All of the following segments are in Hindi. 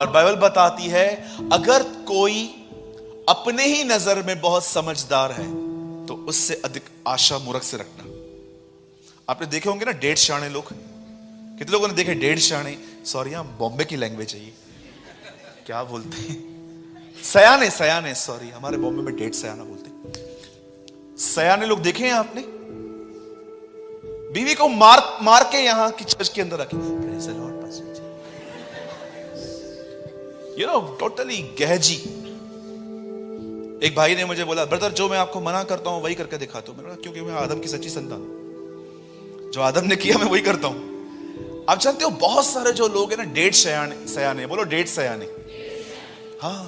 और बाइबल बताती है अगर कोई अपने ही नजर में बहुत समझदार है तो उससे अधिक आशा मूर्ख से रखना। आपने देखे होंगे ना 1.5 शाणे लोग। कितने लोगों ने देखे 1.5 शाणे? सॉरी, यहां बॉम्बे की लैंग्वेज है ये, क्या बोलते हैं, सयाने, सयाने, सॉरी, हमारे बॉम्बे में 1.5 सयाना बोलते हैं। सयाने लोग देखे हैं आपने? बीवी को मार के यहां की चर्च के अंदर रखे, praise the lord pastor ji, you know, totally गहजी। एक भाई ने मुझे बोला, ब्रदर जो मैं आपको मना करता हूं वही करके दिखाता हूं। मैंने कहा क्योंकि मैं आदम की सच्ची संतान, जो आदम ने किया मैं वही करता हूं। आप जानते हो बहुत सारे जो लोग हैं ना 1.5 सयाने, बोलो 1.5 सयाने। हाँ,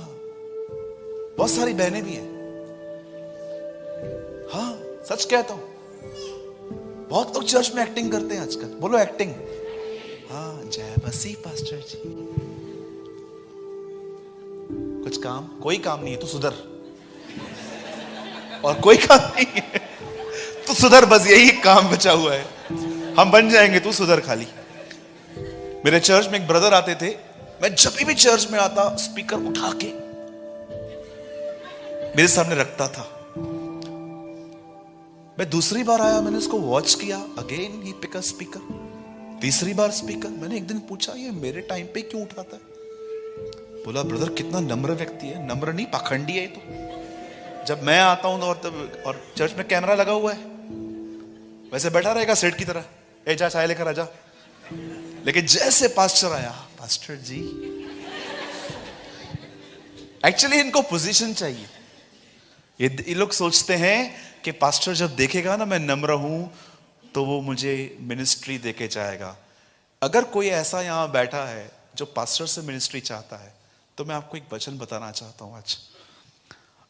बहुत सारी बहनें भी हैं। हाँ, सच कहता हूं, बहुत लोग चर्च में एक्टिंग करते हैं आजकल, बोलो एक्टिंग। हाँ, जय मसीह पास्टर जी। कुछ काम, कोई काम नहीं है, तू सुधर। और कोई काम नहीं है, तू सुधर, बस यही काम बचा हुआ है, हम बन जाएंगे, तू सुधर खाली। मेरे चर्च में एक ब्रदर आते थे, मैं जब भी चर्च में आता स्पीकर उठा के मेरे सामने रखता था। मैं दूसरी बार आया, मैंने उसको वॉच किया, अगेन ही पिक अ स्पीकर। तीसरी बार स्पीकर। मैंने एक दिन पूछा ये मेरे टाइम पे क्यों उठाता है? बोला ब्रदर कितना नम्र व्यक्ति है। नम्र नहीं, पाखंडी है ये तो। जब मैं आता हूं और चर्च में कैमरा लगा हुआ है, वैसे बैठा रहेगा सेठ की तरह, ए जा चाय लेकर आजा। लेकिन जैसे पास्टर आया, पास्टर जी, एक्चुअली इनको पोजीशन चाहिए। ये लोग सोचते हैं कि पास्टर जब देखेगा ना मैं नम्र हूं तो वो मुझे मिनिस्ट्री देके जाएगा। अगर कोई ऐसा यहां बैठा है जो पास्टर से मिनिस्ट्री चाहता है तो मैं आपको एक वचन बताना चाहता हूं आज।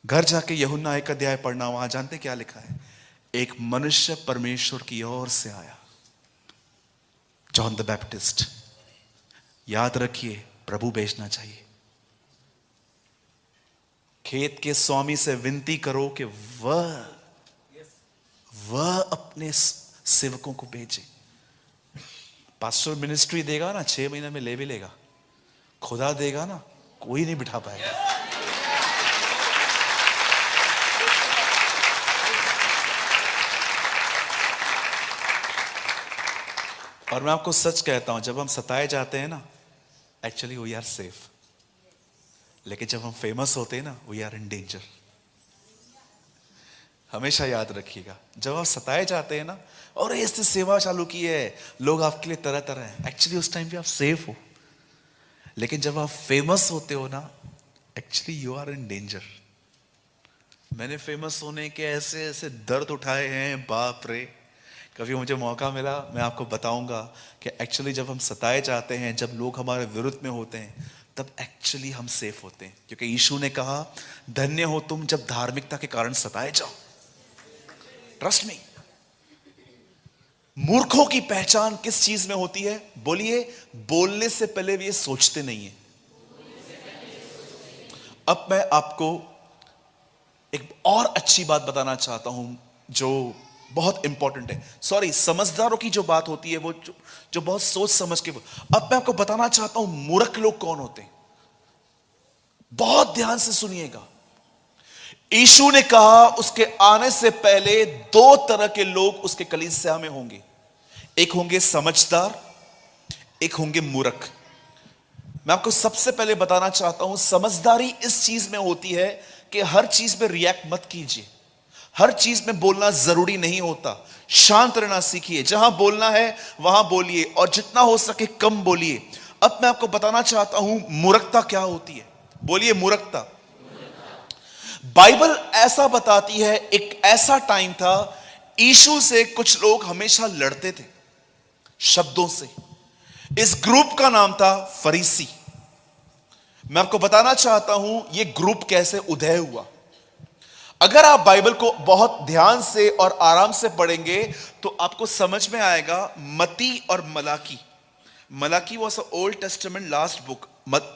घर जाके यूहन्ना 1 अध्याय पढ़ना, वहां जानते क्या लिखा है? एक मनुष्य परमेश्वर की ओर से आया, जॉन द बैप्टिस्ट। याद रखिए, प्रभु भेजना चाहिए। खेत के स्वामी से विनती करो कि वह अपने सेवकों को भेजे। पास्टर मिनिस्ट्री देगा ना, 6 महीने में ले भी लेगा। खुदा देगा ना, कोई नहीं बिठा पाएगा। और मैं आपको सच कहता हूं, जब हम सताए जाते हैं ना, एक्चुअली वी आर सेफ। लेकिन जब हम फेमस होते हैं ना, वी आर इन डेंजर। हमेशा याद रखिएगा, जब आप सताए जाते हैं ना, और इससे सेवा चालू की है, लोग आपके लिए तरह तरह हैं, एक्चुअली उस टाइम पे आप सेफ हो। लेकिन जब आप फेमस होते हो ना, actually you are in danger. मैंने फेमस होने के ऐसे ऐसे दर्द उठाए हैं, बाप रे। कभी मुझे मौका मिला मैं आपको बताऊंगा कि एक्चुअली जब हम सताए जाते हैं, जब लोग हमारे विरुद्ध में होते हैं, तब एक्चुअली हम सेफ होते हैं। क्योंकि यीशु ने कहा धन्य हो तुम जब धार्मिकता के कारण सताए जाओ। Trust me. मूर्खों की पहचान किस चीज में होती है? बोलिए, बोलने से पहले भी ये सोचते नहीं है। अब मैं आपको एक और अच्छी बात बताना चाहता हूं जो बहुत इंपॉर्टेंट है। सॉरी, समझदारों की जो बात होती है वो जो बहुत सोच समझ के। अब मैं आपको बताना चाहता हूं मूर्ख लोग कौन होते हैं। बहुत ध्यान से सुनिएगा। यीशु ने कहा उसके आने से पहले 2 तरह के लोग उसके कलीसिया में होंगे। एक होंगे समझदार, एक होंगे मूर्ख। मैं आपको सबसे पहले बताना चाहता हूं, समझदारी इस चीज में होती है कि हर चीज में रिएक्ट मत कीजिए। हर चीज में बोलना जरूरी नहीं होता। शांत रहना सीखिए। जहां बोलना है वहां बोलिए, और जितना हो सके कम बोलिए। अब मैं आपको बताना चाहता हूं मूर्खता क्या होती है। बोलिए, मूर्खता। बाइबल ऐसा बताती है, एक ऐसा टाइम था, यीशु से कुछ लोग हमेशा लड़ते थे शब्दों से। इस ग्रुप का नाम था फरीसी। मैं आपको बताना चाहता हूं यह ग्रुप कैसे उदय हुआ। अगर आप बाइबल को बहुत ध्यान से और आराम से पढ़ेंगे तो आपको समझ में आएगा। मती और Malachi, Malachi was old testament last book.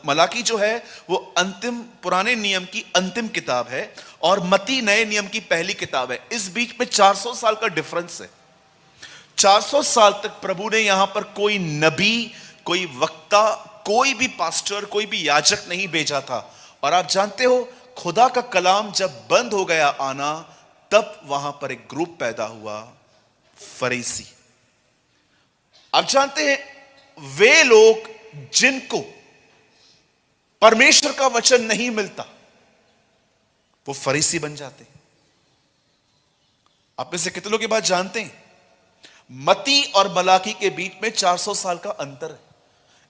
Malachi जो है वो अंतिम पुराने नियम की अंतिम किताब है, और मती नए नियम की पहली किताब है। इस बीच में 400 साल का डिफरेंस है। 400 साल तक प्रभु ने यहां पर कोई नबी, कोई वक्ता, कोई भी पास्टर, कोई भी याजक नहीं भेजा था। और आप जानते हो, खुदा का कलाम जब बंद हो गया आना, तब वहां पर एक ग्रुप पैदा हुआ, फरीसी। आप जानते हैं, वे लोग जिनको परमेश्वर का वचन नहीं मिलता, वो फरीसी बन जाते। आप में से कितने लोग ये बात जानते हैं? मती और मलाकी के बीच में 400 साल का अंतर है।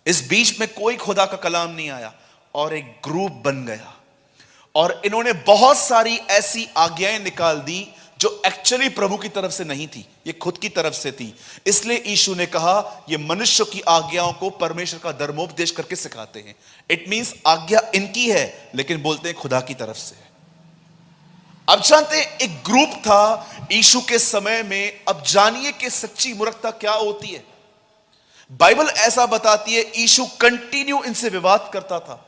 इस बीच में कोई खुदा का कलाम नहीं आया और एक ग्रुप बन गया, और इन्होंने बहुत सारी ऐसी आज्ञाएं निकाल दी जो एक्चुअली प्रभु की तरफ से नहीं थी, ये खुद की तरफ से थी। इसलिए यीशु ने कहा, ये मनुष्य की आज्ञाओं को परमेश्वर का धर्मोपदेश करके सिखाते हैं। इट मींस आज्ञा इनकी है, लेकिन बोलते हैं खुदा की तरफ से। अब जानते हैं, एक ग्रुप था यीशु के समय में। अब जानिए कि सच्ची मूर्खता क्या होती है। बाइबल ऐसा बताती है, यीशु कंटिन्यू इनसे विवाद करता था,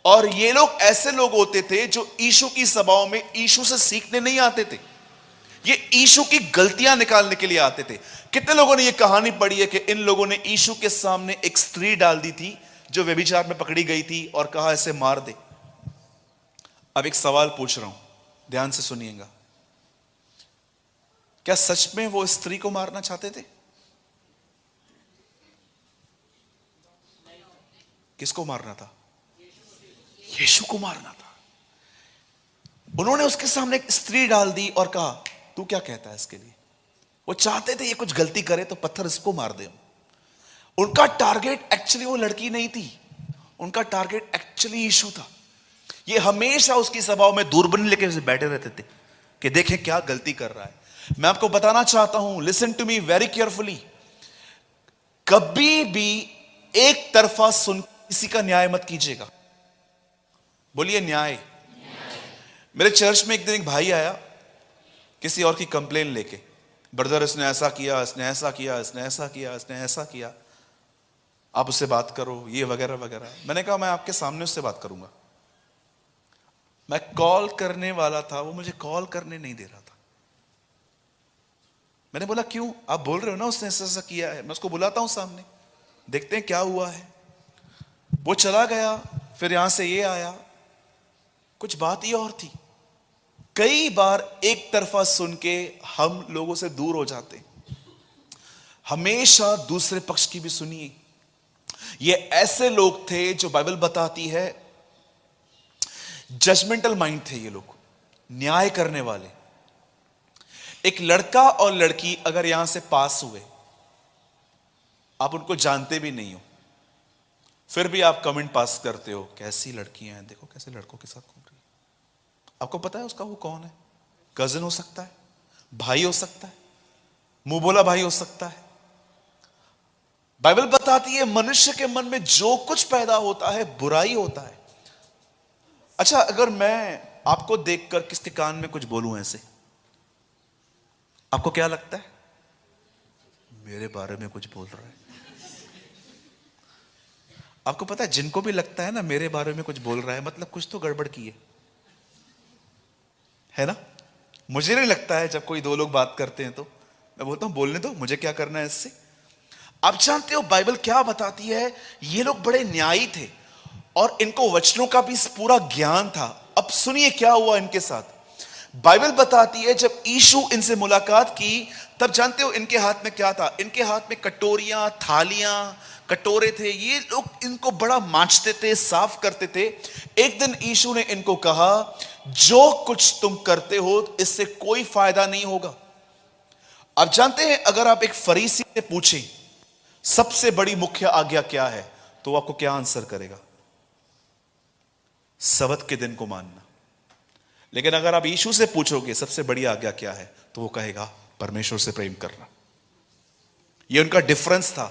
और ये लोग ऐसे लोग होते थे जो यीशु की सभाओं में यीशु से सीखने नहीं आते थे, ये यीशु की गलतियां निकालने के लिए आते थे। कितने लोगों ने ये कहानी पढ़ी है कि इन लोगों ने यीशु के सामने एक स्त्री डाल दी थी जो व्यभिचार में पकड़ी गई थी, और कहा इसे मार दे। अब एक सवाल पूछ रहा हूं, ध्यान से सुनिएगा। क्या सच में वो स्त्री को मारना चाहते थे? किसको मारना था? यीशु को मारना था। उन्होंने उसके सामने एक स्त्री डाल दी और कहा, तू क्या कहता है इसके लिए? वो चाहते थे ये कुछ गलती करे तो पत्थर इसको मार दे। उनका टारगेट एक्चुअली वो लड़की नहीं थी, उनका टारगेट एक्चुअली यीशु था। ये हमेशा उसकी सभाओं में दूरबीन लेके बैठे रहते थे कि देखें क्या गलती कर रहा है। मैं आपको बताना चाहता हूं, listen to me very carefully, कभी भी एक तरफा सुन किसी का न्याय मत कीजिएगा। बोलिए न्याय। मेरे चर्च में एक दिन एक भाई आया किसी और की कंप्लेन लेके, ब्रदर इसने ऐसा किया, इसने ऐसा किया, इसने ऐसा किया, इसने ऐसा किया, आप उससे बात करो, ये वगैरह वगैरह। मैंने कहा मैं आपके सामने उससे बात करूंगा। मैं कॉल करने वाला था, वो मुझे कॉल करने नहीं दे रहा था। मैंने बोला क्यों? आप बोल रहे हो ना उसने ऐसा ऐसा किया है, मैं उसको बुलाता हूं सामने, देखते हैं क्या हुआ है। वो चला गया, फिर यहां से ये आया, कुछ बात ही और थी। कई बार एक तरफा सुन के हम लोगों से दूर हो जाते हैं। हमेशा दूसरे पक्ष की भी सुनिए। ये ऐसे लोग थे जो बाइबल बताती है जजमेंटल माइंड थे, ये लोग न्याय करने वाले। एक लड़का और लड़की अगर यहां से पास हुए, आप उनको जानते भी नहीं हो, फिर भी आप कमेंट पास करते हो, कैसी लड़कियां हैं, देखो कैसे लड़कों के साथ घूम रही है। आपको पता है उसका वो कौन है? कजिन हो सकता है, भाई हो सकता है, मुंह बोला भाई हो सकता है। बाइबल बताती है मनुष्य के मन में जो कुछ पैदा होता है बुराई होता है। अच्छा, अगर मैं आपको देखकर किसके कान में कुछ बोलूं ऐसे, आपको क्या लगता है? मेरे बारे में कुछ बोल रहा है। आपको पता है जिनको भी लगता है ना मेरे बारे में कुछ बोल रहा है, मतलब कुछ तो गड़बड़ की है ना? मुझे नहीं लगता है, जब कोई दो लोग बात करते हैं तो मैं बोलता हूं बोलने दो, मुझे क्या करना है इससे। आप जानते हो बाइबल क्या बताती है? ये लोग बड़े न्यायी थे और इनको वचनों का भी पूरा ज्ञान था। अब सुनिए क्या हुआ इनके साथ। बाइबल बताती है जब यीशु इनसे मुलाकात की, तब जानते हो इनके हाथ में क्या था? इनके हाथ में कटोरियां, थालियां, कटोरे थे। ये लोग इनको बड़ा मांजते थे, साफ करते थे। एक दिन यीशु ने इनको कहा, जो कुछ तुम करते हो इससे कोई फायदा नहीं होगा। आप जानते हैं अगर आप एक फरीसी से पूछें सबसे बड़ी मुख्य आज्ञा क्या है, तो वो आपको क्या आंसर करेगा? सब्त के दिन को मानना। लेकिन अगर आप यीशु से पूछोगे सबसे बड़ी आज्ञा क्या है, तो वो कहेगा परमेश्वर से प्रेम करना। ये उनका डिफरेंस था।